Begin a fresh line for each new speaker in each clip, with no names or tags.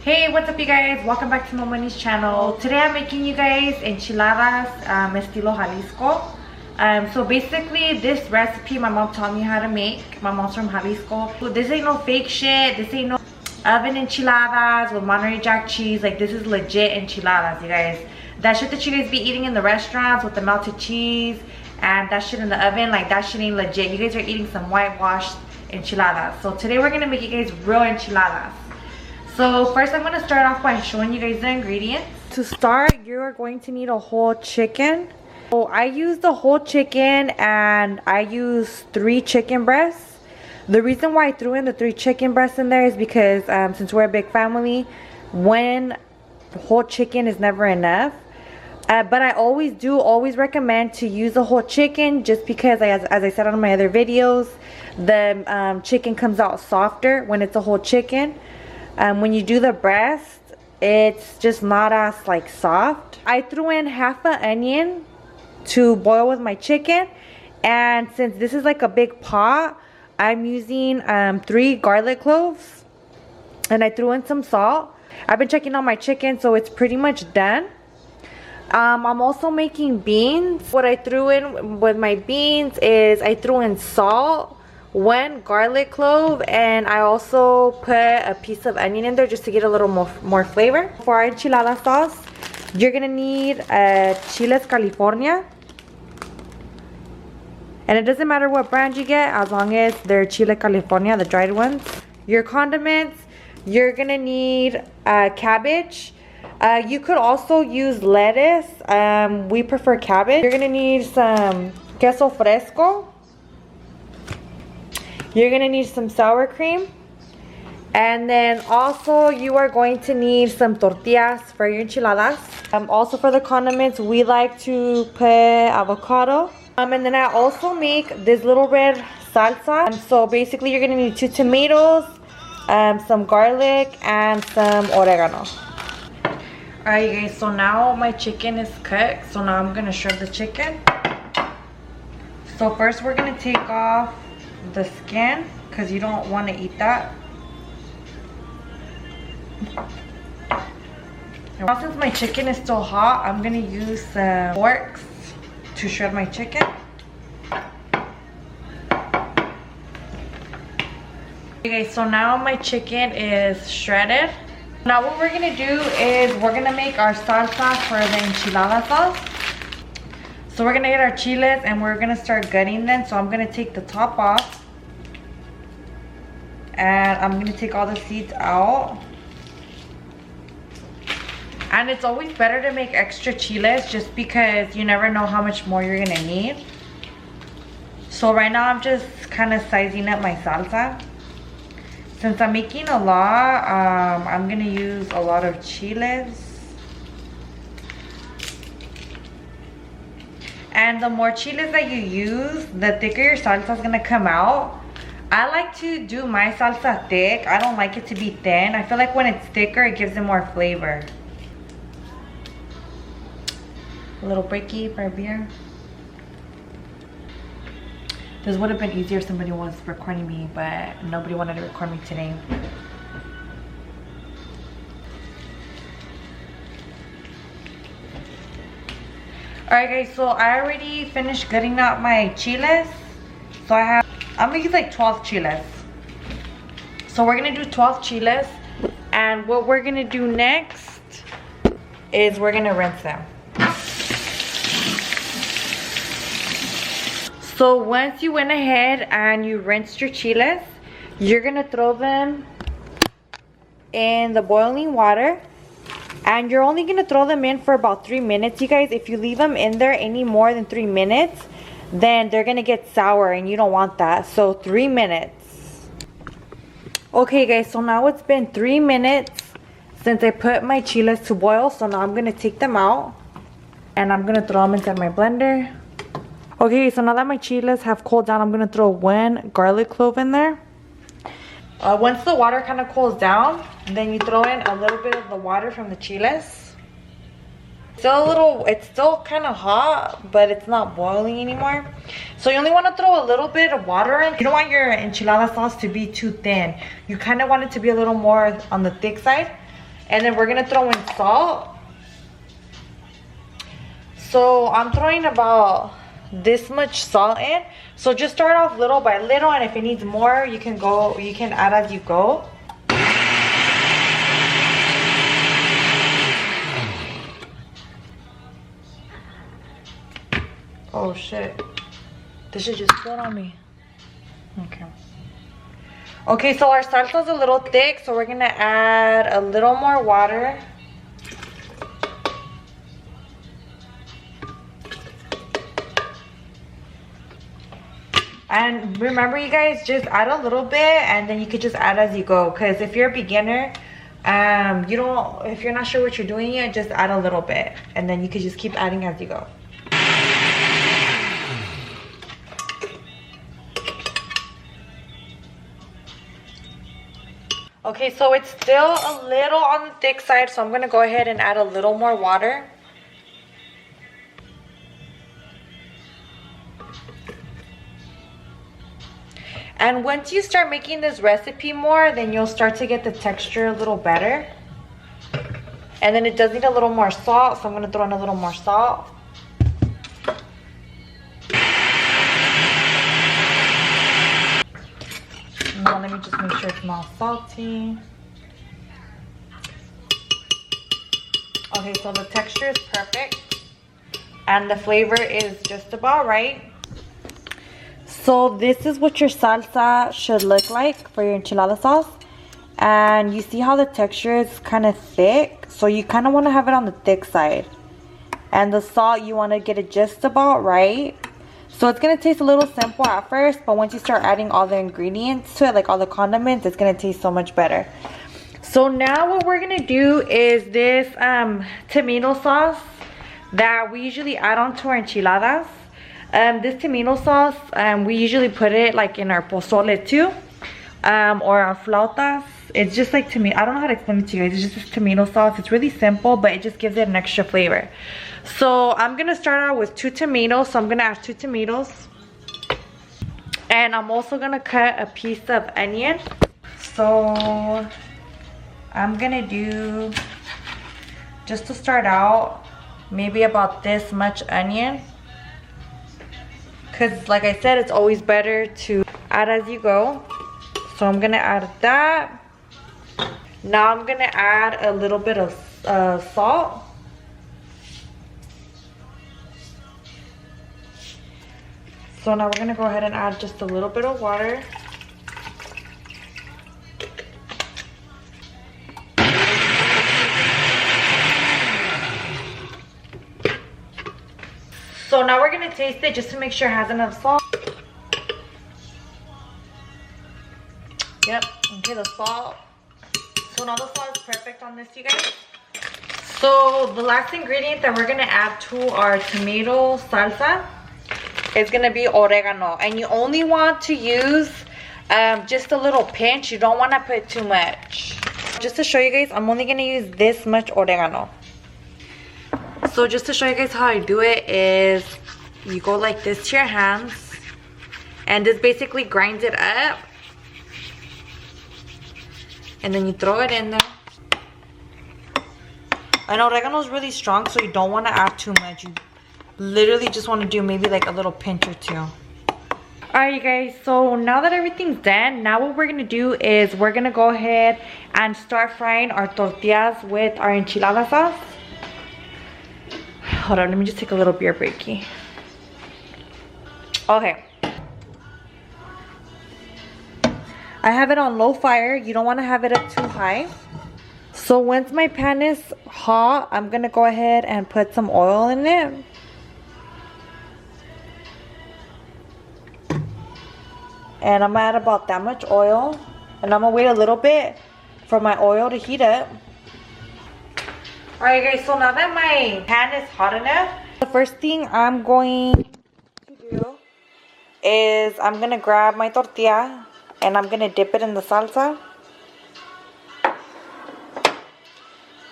Hey, what's up you guys? Welcome back to Momoni's channel. Today I'm making you guys enchiladas estilo Jalisco. So basically this recipe my mom taught me how to make. My mom's from Jalisco. This ain't no fake shit. This ain't no oven enchiladas with Monterey Jack cheese. Like, this is legit enchiladas, you guys. That shit that you guys be eating in the restaurants with the melted cheese and that shit in the oven, like, that shit ain't legit. You guys are eating some whitewashed enchiladas. So today we're gonna make you guys real enchiladas. So first I'm going to start off by showing you guys the ingredients. To start, you are going to need a whole chicken. So I used the whole chicken and I used 3 chicken breasts. The reason why I threw in the 3 chicken breasts in there is because since we're a big family, one whole chicken is never enough. But I always recommend to use a whole chicken, just because as I said on my other videos, the chicken comes out softer when it's a whole chicken. When you do the breast, it's just not as like soft. I threw in half an onion to boil with my chicken, and since this is like a big pot, I'm using 3 garlic cloves, and I threw in some salt. I've been checking on my chicken, so it's pretty much done. I'm also making beans. What I threw in with my beans is I threw in salt, 1 garlic clove, and I also put a piece of onion in there just to get a little more flavor. For our enchilada sauce, you're gonna need CHILES California, and it doesn't matter what brand you get as long as they're Chile California, the dried ones. Your condiments, you're gonna need cabbage. You could also use lettuce. We prefer cabbage. You're gonna need some queso fresco. You're gonna need some sour cream, and then also you are going to need some tortillas for your enchiladas. Also for the condiments, we like to put avocado. And then I also make this little red salsa. So basically you're gonna need 2 tomatoes, some garlic, and some oregano. Alright you guys, so now my chicken is cooked. So now I'm gonna shred the chicken. So first we're gonna take off the skin, because you don't want to eat that. Now since my chicken is still hot, I'm gonna use some forks to shred my chicken. Okay, so now my chicken is shredded. Now what we're gonna do is we're gonna make our salsa for the enchilada sauce. So we're gonna get our chiles and we're gonna start gutting them. So I'm gonna take the top off, and I'm gonna take all the seeds out. And it's always better to make extra chiles, just because you never know how much more you're gonna need. So right now I'm just kind of sizing up my salsa. Since I'm making a lot, I'm gonna use a lot of chiles. And the more chiles that you use, the thicker your salsa is gonna come out. I like to do my salsa thick. I don't like it to be thin. I feel like when it's thicker, it gives it more flavor. A little breaky for a beer. This would have been easier if somebody was recording me, but nobody wanted to record me today. Alright guys, so I already finished cutting out my chiles. So I'm gonna use like 12 chiles. So we're gonna do 12 chiles, and what we're gonna do next is we're gonna rinse them. So once you went ahead and you rinsed your chiles, you're gonna throw them in the boiling water. And you're only gonna throw them in for about 3 minutes, you guys. If you leave them in there any more than 3 minutes, then they're gonna get sour, and you don't want that. So 3 minutes. Okay guys, so now it's been 3 minutes since I put my chiles to boil. So now I'm gonna take them out, and I'm gonna throw them inside my blender. Okay, so now that my chiles have cooled down, I'm gonna throw 1 garlic clove in there. Once the water kind of cools down, then you throw in a little bit of the water from the chiles. It's still kind of hot, but it's not boiling anymore. So you only want to throw a little bit of water in. You don't want your enchilada sauce to be too thin. You kind of want it to be a little more on the thick side. And then we're gonna throw in salt. So I'm throwing about this much salt in. So just start off little by little, and if it needs more, you can add as you go. Oh shit. This should just float on me. Okay. Okay, so our salsa's a little thick, so we're gonna add a little more water. And remember, you guys, just add a little bit, and then you could just add as you go. Because if you're a beginner, if you're not sure what you're doing yet, just add a little bit, and then you could just keep adding as you go. Okay, so it's still a little on the thick side, so I'm going to go ahead and add a little more water. And once you start making this recipe more, then you'll start to get the texture a little better. And then it does need a little more salt, so I'm going to throw in a little more salt. Now let me just make sure it's not salty. Okay, so the texture is perfect. And the flavor is just about right. So this is what your salsa should look like for your enchilada sauce. And you see how the texture is kind of thick. So you kind of want to have it on the thick side. And the salt, you want to get it just about right. So it's going to taste a little simple at first, but once you start adding all the ingredients to it, like all the condiments, it's going to taste so much better. So now what we're going to do is this tomato sauce that we usually add onto our enchiladas. This tomato sauce, we usually put it like in our pozole too, or our flautas. It's just like tomato. I don't know how to explain it to you guys. It's just this tomato sauce. It's really simple, but it just gives it an extra flavor. So I'm gonna start out with 2 tomatoes. So I'm gonna add 2 tomatoes, and I'm also gonna cut a piece of onion. So I'm gonna do, just to start out, maybe about this much onion. Because like I said, it's always better to add as you go. So I'm gonna add that. Now I'm gonna add a little bit of salt. So now we're gonna go ahead and add just a little bit of water. So now we're gonna taste it just to make sure it has enough salt. Yep, okay, the salt. So now the salt is perfect on this, you guys. So the last ingredient that we're gonna add to our tomato salsa is gonna be oregano. And you only want to use just a little pinch. You don't wanna put too much. Just to show you guys, I'm only gonna use this much oregano. So just to show you guys how I do it is you go like this to your hands, and this basically grinds it up, and then you throw it in there. And oregano is really strong, so you don't want to add too much. You literally just want to do maybe like a little pinch or 2. Alright, you guys, so now that everything's done, now what we're gonna do is we're gonna go ahead and start frying our tortillas with our enchilada sauce. Hold on, let me just take a little beer breaky. Okay. I have it on low fire. You don't want to have it up too high. So once my pan is hot, I'm going to go ahead and put some oil in it. And I'm going to add about that much oil. And I'm going to wait a little bit for my oil to heat up. Alright guys, so now that my pan is hot enough, the first thing I'm going to do is I'm going to grab my tortilla and I'm going to dip it in the salsa.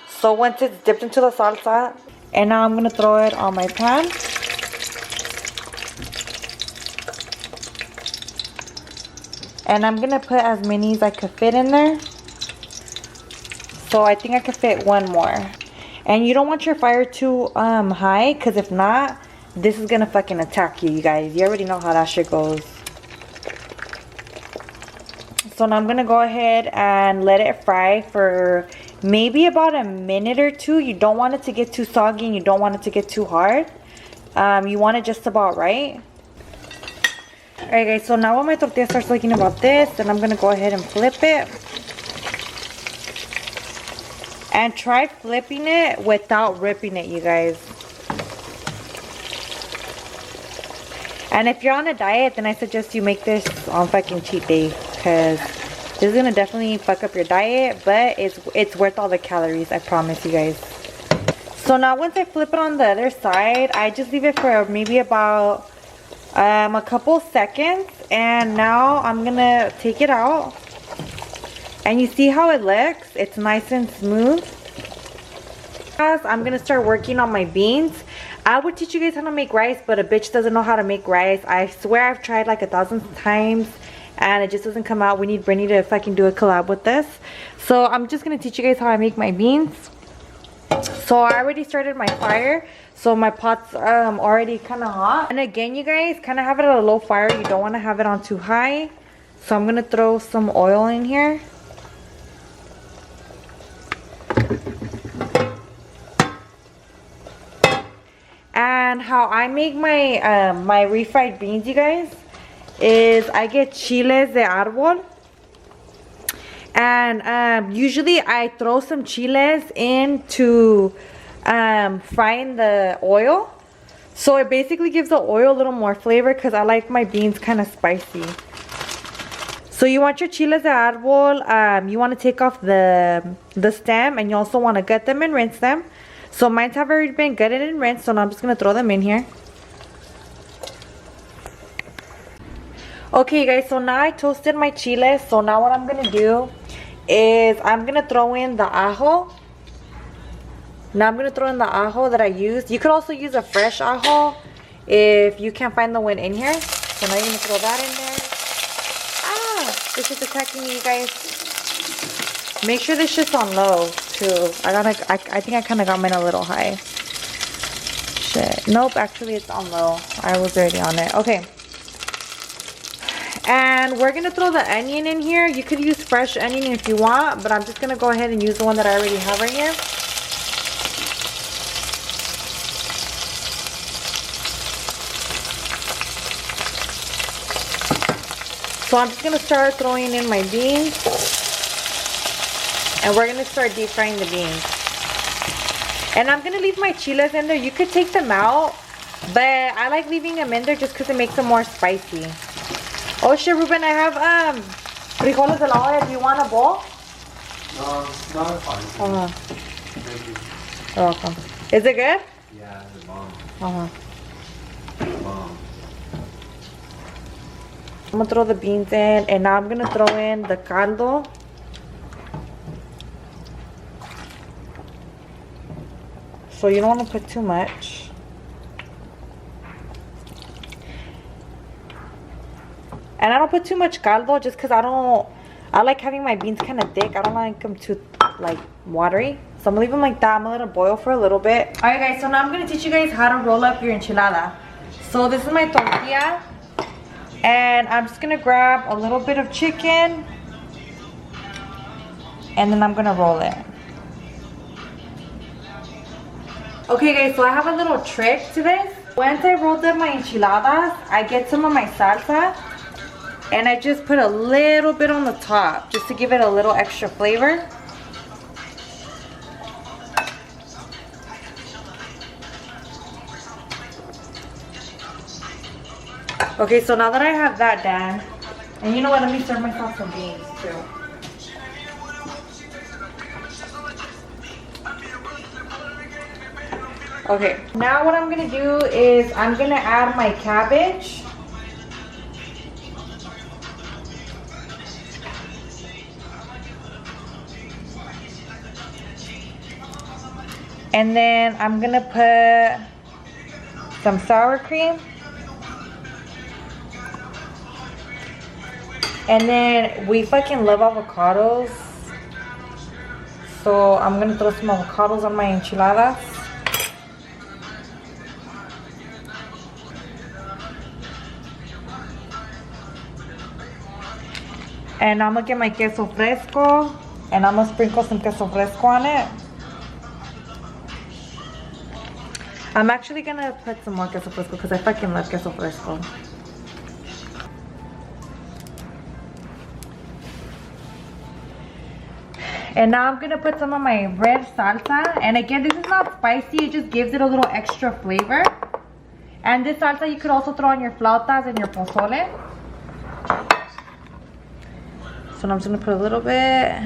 So once it's dipped into the salsa, and now I'm going to throw it on my pan. And I'm going to put as many as I could fit in there. So I think I can fit one more. And you don't want your fire too high, because if not, this is gonna fucking attack you, you guys. You already know how that shit goes. So now I'm gonna go ahead and let it fry for maybe about a minute or two. You don't want it to get too soggy and you don't want it to get too hard. You want it just about right. Alright guys, so now when my tortilla starts looking about this, then I'm gonna go ahead and flip it. And try flipping it without ripping it, you guys. And if you're on a diet, then I suggest you make this on fucking cheat day, because this is gonna definitely fuck up your diet, but it's worth all the calories, I promise you guys. So now once I flip it on the other side, I just leave it for maybe about a couple seconds, and now I'm gonna take it out. And you see how it looks? It's nice and smooth. I'm gonna start working on my beans. I would teach you guys how to make rice, but a bitch doesn't know how to make rice. I swear I've tried like 1,000 times and it just doesn't come out. We need Brittany to fucking do a collab with this. So I'm just gonna teach you guys how I make my beans. So I already started my fire, so my pot's already kind of hot. And again, you guys, kind of have it at a low fire. You don't want to have it on too high. So I'm gonna throw some oil in here. And how I make my my refried beans, you guys, is I get chiles de árbol. And usually I throw some chiles into frying the oil. So it basically gives the oil a little more flavor, because I like my beans kind of spicy. So you want your chiles de árbol, you want to take off the stem, and you also want to gut them and rinse them. So mine have already been gutted and rinsed, so now I'm just going to throw them in here. Okay guys, so now I toasted my chiles. So now what I'm going to do is I'm going to throw in the ajo. Now I'm going to throw in the ajo that I used. You could also use a fresh ajo if you can't find the one in here. So now you're going to throw that in there. Ah, this is attacking me, you guys. Make sure this shit's on low too. I think I kind of got mine a little high. Shit. Nope, actually it's on low. I was already on it. Okay. And we're going to throw the onion in here. You could use fresh onion if you want, but I'm just going to go ahead and use the one that I already have right here. So I'm just going to start throwing in my beans. And we're going to start deep frying the beans. And I'm going to leave my chiles in there. You could take them out, but I like leaving them in there just because it makes them more spicy. Oh shit, Ruben, I have frijoles de la olla. Do you want a bowl?
No, fine. Thank you.
You're welcome. Is it good?
Yeah, it's bomb.
I'm
Bomb.
going to throw the beans in, and now I'm going to throw in the caldo. So you don't want to put too much. And I don't put too much caldo just because I like having my beans kind of thick. I don't like them too like watery. So I'm gonna leave them like that. I'm gonna let it boil for a little bit. Alright guys, so now I'm gonna teach you guys how to roll up your enchilada. So this is my tortilla. And I'm just gonna grab a little bit of chicken. And then I'm gonna roll it. Okay guys, so I have a little trick to this. Once I rolled up my enchiladas, I get some of my salsa and I just put a little bit on the top just to give it a little extra flavor. Okay, so now that I have that done, and you know what, let me serve myself some beans too. Okay, now what I'm gonna do is I'm gonna add my cabbage. And then I'm gonna put some sour cream. And then we fucking love avocados. So I'm gonna throw some avocados on my enchiladas. And I'm gonna get my queso fresco, and I'm gonna sprinkle some queso fresco on it. I'm actually gonna put some more queso fresco because I fucking love queso fresco. And now I'm gonna put some of my red salsa. And again, this is not spicy, it just gives it a little extra flavor. And this salsa you could also throw on your flautas and your pozole. So now I'm just gonna put a little bit.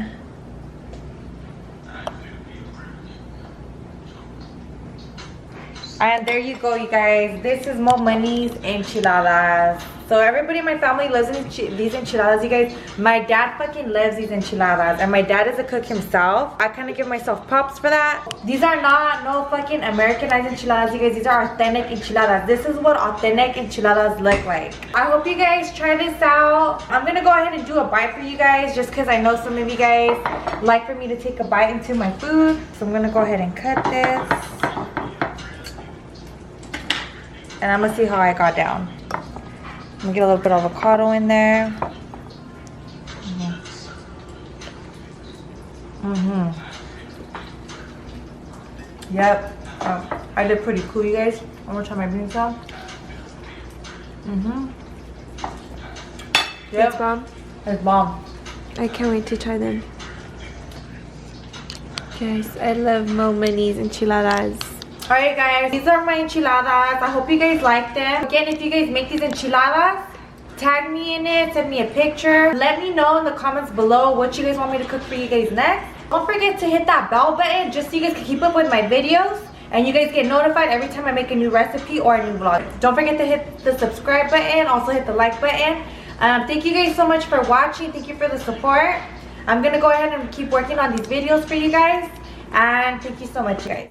And there you go, you guys. This is Mo Money's enchiladas. So everybody in my family loves these enchiladas, you guys. My dad fucking loves these enchiladas, and my dad is a cook himself. I kind of give myself props for that. These are not no fucking Americanized enchiladas, you guys. These are authentic enchiladas. This is what authentic enchiladas look like. I hope you guys try this out. I'm gonna go ahead and do a bite for you guys, just because I know some of you guys like for me to take a bite into my food. So I'm gonna go ahead and cut this. And I'm gonna see how I got down. I'm gonna get a little bit of avocado in there. Yep. I did pretty cool, you guys. I'm gonna try my bean sauce. Yep.
It's bomb.
It's bomb.
I can't wait to try them. Guys, I love Mo Money's enchiladas.
Alright guys, these are my enchiladas. I hope you guys like them. Again, if you guys make these enchiladas, tag me in it, send me a picture. Let me know in the comments below what you guys want me to cook for you guys next. Don't forget to hit that bell button just so you guys can keep up with my videos and you guys get notified every time I make a new recipe or a new vlog. Don't forget to hit the subscribe button, also hit the like button. Thank you guys so much for watching. Thank you for the support. I'm gonna go ahead and keep working on these videos for you guys, and thank you so much, guys.